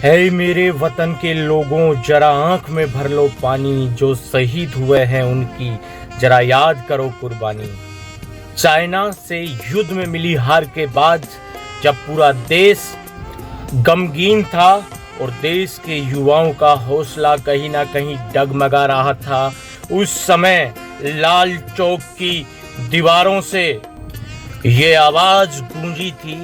है मेरे वतन के लोगों, जरा आंख में भर लो पानी। जो शहीद हुए हैं उनकी जरा याद करो कुर्बानी। चाइना से युद्ध में मिली हार के बाद जब पूरा देश गमगीन था और देश के युवाओं का हौसला कहीं ना कहीं डगमगा रहा था, उस समय लाल चौक की दीवारों से ये आवाज गूंजी थी,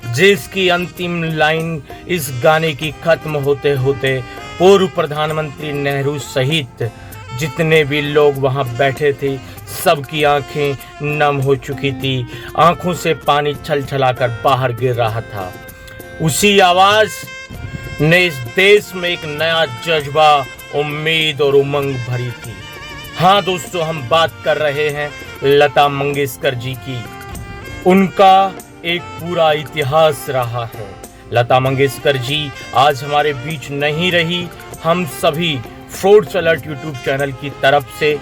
जिसकी अंतिम लाइन इस गाने की खत्म होते होते पूर्व प्रधानमंत्री नेहरू सहित जितने भी लोग वहां बैठे थे सबकी आंखें नम हो चुकी थी। आंखों से पानी छलछलाकर बाहर गिर रहा था। उसी आवाज ने इस देश में एक नया जज्बा, उम्मीद और उमंग भरी थी। हाँ दोस्तों, हम बात कर रहे हैं लता मंगेशकर जी की। उनका एक पूरा इतिहास रहा है। लता मंगेशकर जी आज हमारे बीच नहीं रही। हम सभी फ्रॉड्स अलर्ट यूट्यूब चैनल की तरफ से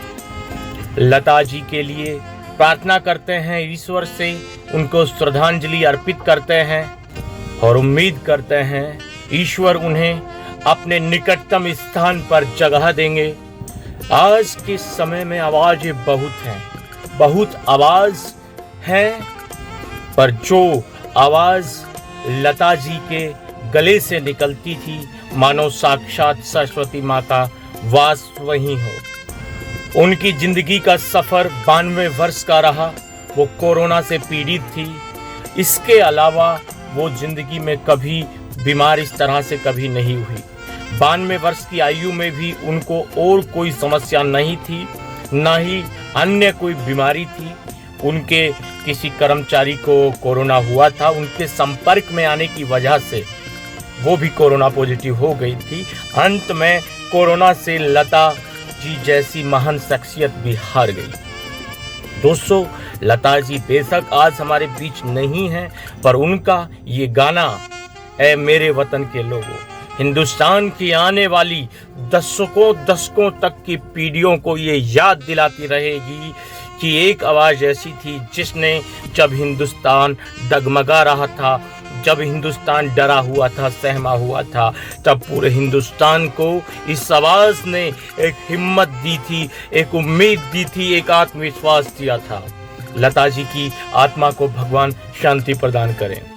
लता जी के लिए प्रार्थना करते हैं, ईश्वर से उनको श्रद्धांजलि अर्पित करते हैं और उम्मीद करते हैं ईश्वर उन्हें अपने निकटतम स्थान पर जगह देंगे। आज के समय में आवाज़ें बहुत आवाज़ हैं, पर जो आवाज़ लता जी के गले से निकलती थी मानो साक्षात सरस्वती माँ का वास वहीं हो। उनकी जिंदगी का सफ़र 92 वर्ष का रहा। वो कोरोना से पीड़ित थी। इसके अलावा वो जिंदगी में कभी बीमार इस तरह से कभी नहीं हुई। 92 वर्ष की आयु में भी उनको और कोई समस्या नहीं थी, ना ही अन्य कोई बीमारी थी। उनके किसी कर्मचारी को कोरोना हुआ था, उनके संपर्क में आने की वजह से वो भी कोरोना पॉजिटिव हो गई थी। अंत में कोरोना से लता जी जैसी महान शख्सियत भी हार गई। दोस्तों, लता जी बेशक आज हमारे बीच नहीं है, पर उनका ये गाना ऐ मेरे वतन के लोगों हिंदुस्तान की आने वाली दशकों तक की पीढ़ियों को ये याद दिलाती रहेगी कि एक आवाज़ ऐसी थी जिसने जब हिंदुस्तान डगमगा रहा था, जब हिंदुस्तान डरा हुआ था, सहमा हुआ था, तब पूरे हिंदुस्तान को इस आवाज़ ने एक हिम्मत दी थी, एक उम्मीद दी थी, एक आत्मविश्वास दिया था। लता जी की आत्मा को भगवान शांति प्रदान करें।